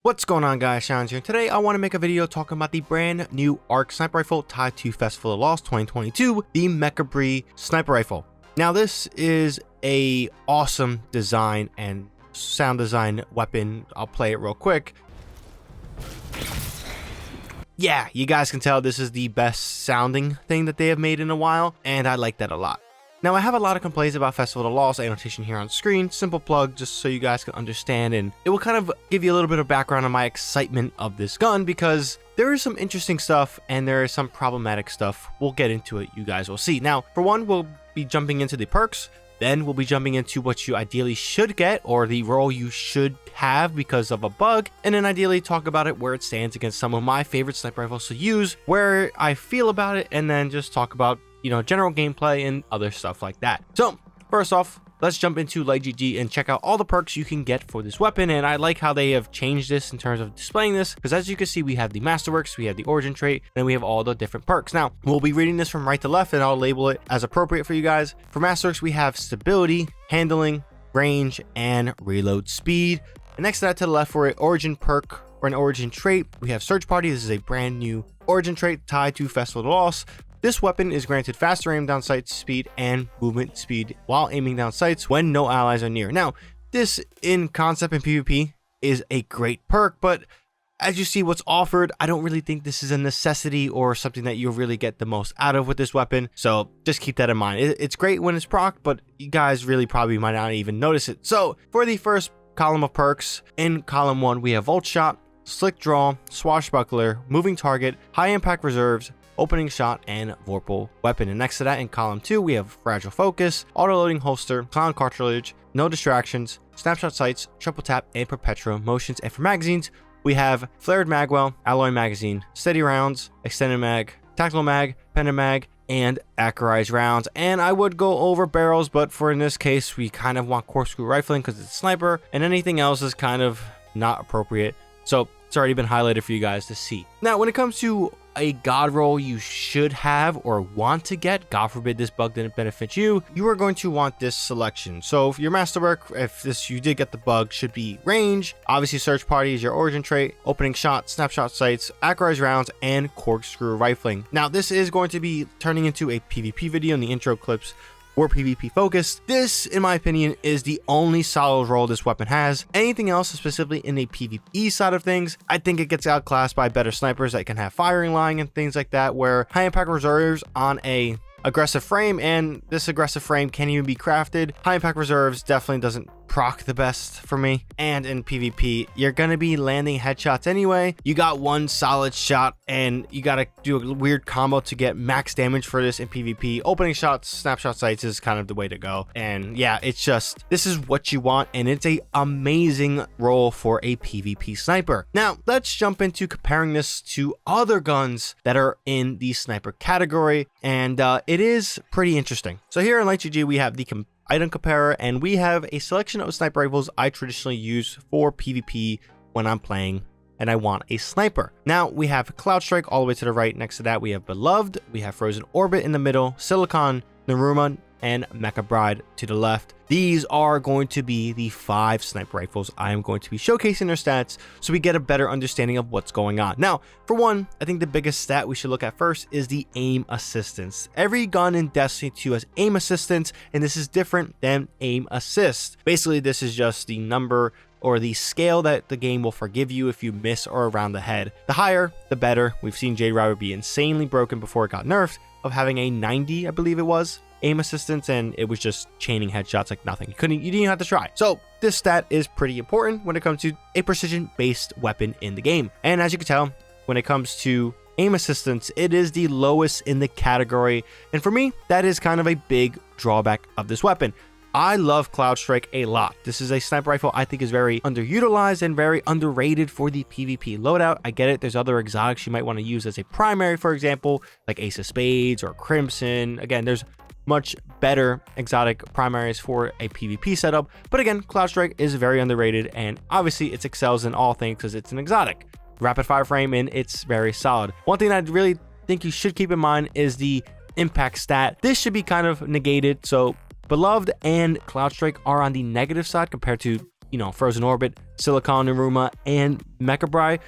What's going on, guys? Challenge here. Today I want to make a video talking about the brand new ARC sniper rifle tied to Festival of Lost 2022, the Mechabre sniper rifle. Now this is a awesome design and sound design weapon. I'll play it real quick. Yeah, you guys can tell this is the best sounding thing that they have made in a while, and I like that a lot. Now, I have a lot of complaints about Festival of Lost annotation here on screen. Simple plug just so you guys can understand, and it will kind of give you a little bit of background on my excitement of this gun, because there is some interesting stuff and there is some problematic stuff. We'll get into it, you guys will see. Now, for one, we'll be jumping into the perks, then we'll be jumping into what you ideally should get, or the role you should have because of a bug, and then ideally talk about it where it stands against some of my favorite sniper rifles to use, where I feel about it, and then just talk about general gameplay and other stuff like that. So first off, let's jump into Light GG and check out all the perks you can get for this weapon. And I like how they have changed this in terms of displaying this, because as you can see, we have the Masterworks, we have the Origin trait, and we have all the different perks. Now, we'll be reading this from right to left, and I'll label it as appropriate for you guys. For Masterworks, we have stability, handling, range, and reload speed. And next to that, to the left, for an Origin perk or an Origin trait, we have Search Party. This is a brand new Origin trait tied to Festival of Lost. This weapon is granted faster aim down sight speed and movement speed while aiming down sights when no allies are near. Now, this in concept and PvP is a great perk, but as you see what's offered, I don't really think this is a necessity or something that you'll really get the most out of with this weapon. So just keep that in mind. It's great when it's proc, but you guys really probably might not even notice it. So for the first column of perks, in column 1, we have Volt Shot, Slick Draw, Swashbuckler, Moving Target, High Impact Reserves, Opening Shot, and Vorpal Weapon. And next to that, in column 2, we have Fragile Focus, Auto-Loading Holster, Clown Cartridge, No Distractions, Snapshot Sights, Triple Tap, and Perpetua Motions. And for magazines, we have Flared Magwell, Alloy Magazine, Steady Rounds, Extended Mag, Tactical Mag, Pendant Mag, and Accurized Rounds. And I would go over barrels, but for in this case, we kind of want Corkscrew Rifling because it's a sniper, and anything else is kind of not appropriate. So it's already been highlighted for you guys to see. Now, when it comes to a God Roll you should have or want to get, God forbid this bug didn't benefit you, you are going to want this selection. So for your Masterwork, if this you did get the bug, should be range. Obviously, Search Party is your Origin trait, Opening Shot, Snapshot Sights, Accurized Rounds, and Corkscrew Rifling. Now, this is going to be turning into a PvP video in the intro clips. Or PvP focused. This, in my opinion, is the only solid role this weapon has. Anything else, specifically in a PvE side of things, I think it gets outclassed by better snipers that can have firing line and things like that, where high impact reserves on a aggressive frame, and this aggressive frame can't even be crafted. High impact reserves definitely doesn't proc the best for me. And in PvP, you're gonna be landing headshots anyway. You got one solid shot and you gotta do a weird combo to get max damage for this in PvP. Opening shots, Snapshot Sights is kind of the way to go. And yeah, it's just, this is what you want, and it's a amazing role for a PvP sniper. Now, let's jump into comparing this to other guns that are in the sniper category, and it is pretty interesting. So here in Light GG, we have the item comparer, and we have a selection of sniper rifles I traditionally use for PvP when I'm playing and I want a sniper. Now we have Cloud Strike all the way to the right. Next to that, we have Beloved, we have Frozen Orbit in the middle, Silicon, Naruma, and Mechabre to the left. These are going to be the 5 sniper rifles I am going to be showcasing their stats so we get a better understanding of what's going on. Now, for one, I think the biggest stat we should look at first is the aim assistance. Every gun in Destiny 2 has aim assistance, and this is different than aim assist. Basically, this is just the number or the scale that the game will forgive you if you miss or around the head. The higher, the better. We've seen Jade Rider be insanely broken before it got nerfed, of having a 90, I believe it was, aim assistance, and it was just chaining headshots like nothing. You didn't even have to try. So this stat is pretty important when it comes to a precision based weapon in the game. And as you can tell, when it comes to aim assistance, it is the lowest in the category, and for me, that is kind of a big drawback of this weapon. I love Cloud Strike a lot. This is a sniper rifle I think is very underutilized and very underrated for the PvP loadout. I get it. There's other exotics you might want to use as a primary, for example, like Ace of Spades or Crimson. Again, there's much better exotic primaries for a PvP setup. But again, Cloud Strike is very underrated, and obviously it excels in all things because it's an exotic. Rapid fire frame, and it's very solid. One thing I really think you should keep in mind is the impact stat. This should be kind of negated. So Beloved and Cloud Strike are on the negative side compared to Frozen Orbit, Silicon Naruma, and Mechabre.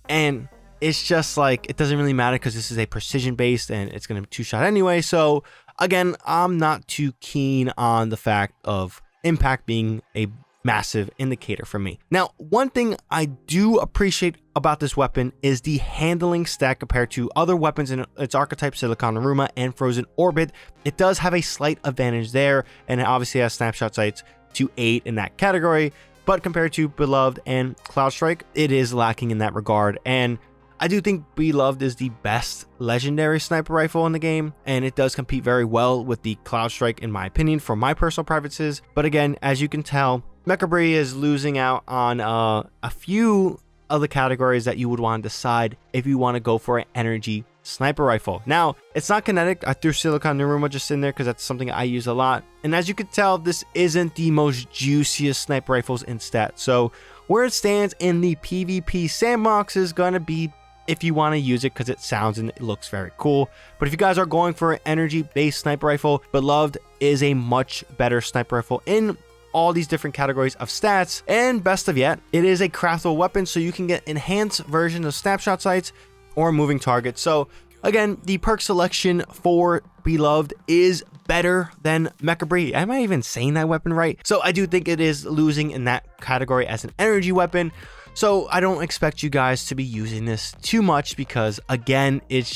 And it's just like, it doesn't really matter because this is a precision based and it's going to be 2-shot anyway. So again, I'm not too keen on the fact of impact being a massive indicator for me. Now, one thing I do appreciate about this weapon is the handling stat compared to other weapons in its archetype, Silicon Naruma and Frozen Orbit. It does have a slight advantage there, and it obviously has snapshot sights to 8 in that category, but compared to Beloved and Cloud Strike, it is lacking in that regard. And I do think Beloved is the best legendary sniper rifle in the game, and it does compete very well with the Cloud Strike in my opinion for my personal preferences. But again, as you can tell, Mechabre is losing out on a few of the categories that you would want to decide if you want to go for an energy sniper rifle. Now, it's not kinetic. I threw Silicon Naruma just in there because that's something I use a lot. And as you can tell, this isn't the most juiciest sniper rifles in stats. So where it stands in the PvP sandbox is going to be if you want to use it because it sounds and it looks very cool. But if you guys are going for an energy based sniper rifle, Beloved is a much better sniper rifle in all these different categories of stats. And best of yet, it is a craftable weapon, so you can get enhanced versions of snapshot sights or moving targets. So again, the perk selection for Beloved is better than Mechabre. Am I even saying that weapon right? So I do think it is losing in that category as an energy weapon. So I don't expect you guys to be using this too much because again, it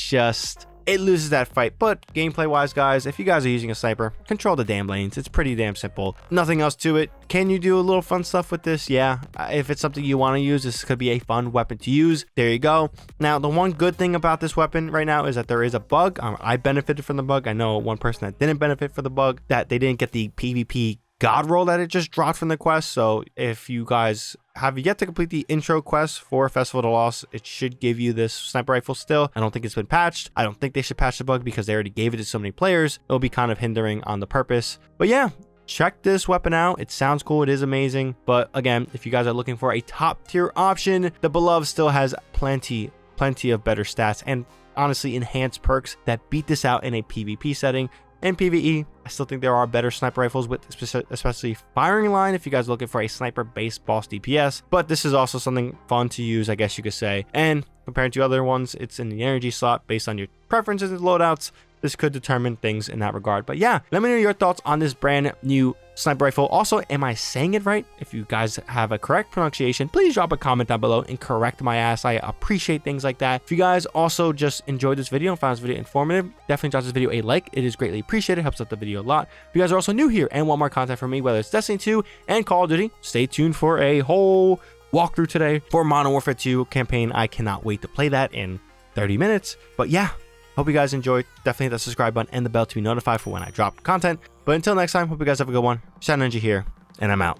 loses that fight. But gameplay wise, guys, if you guys are using a sniper, control the damn lanes. It's pretty damn simple. Nothing else to it. Can you do a little fun stuff with this? Yeah. If it's something you want to use, this could be a fun weapon to use. There you go. Now, the one good thing about this weapon right now is that there is a bug. I benefited from the bug. I know one person that didn't benefit from the bug, that they didn't get the PvP God Roll that it just dropped from the quest. So if you guys have yet to complete the intro quest for Festival of the Lost, it should give you this sniper rifle still. I don't think it's been patched. I don't think they should patch the bug because they already gave it to so many players. It'll be kind of hindering on the purpose. But yeah, check this weapon out. It sounds cool. It is amazing. But again, if you guys are looking for a top tier option, the Beloved still has plenty of better stats and honestly enhanced perks that beat this out in a PvP setting. In PvE, I still think there are better sniper rifles with especially firing line if you guys are looking for a sniper based boss DPS, but this is also something fun to use, I guess you could say. And compared to other ones, it's in the energy slot based on your preferences and loadouts. This could determine things in that regard. But yeah, let me know your thoughts on this brand new sniper rifle. Also, am I saying it right? If you guys have a correct pronunciation, please drop a comment down below and correct my ass. I appreciate things like that. If you guys also just enjoyed this video and found this video informative, definitely drop this video a like. It is greatly appreciated. Helps out the video a lot. If you guys are also new here and want more content from me, whether it's Destiny 2 and Call of Duty, stay tuned for a whole walkthrough today for Modern Warfare 2 campaign. I cannot wait to play that in 30 minutes. But yeah, hope you guys enjoyed. Definitely hit the subscribe button and the bell to be notified for when I drop content. But until next time, hope you guys have a good one. Shadow Ninja here, and I'm out.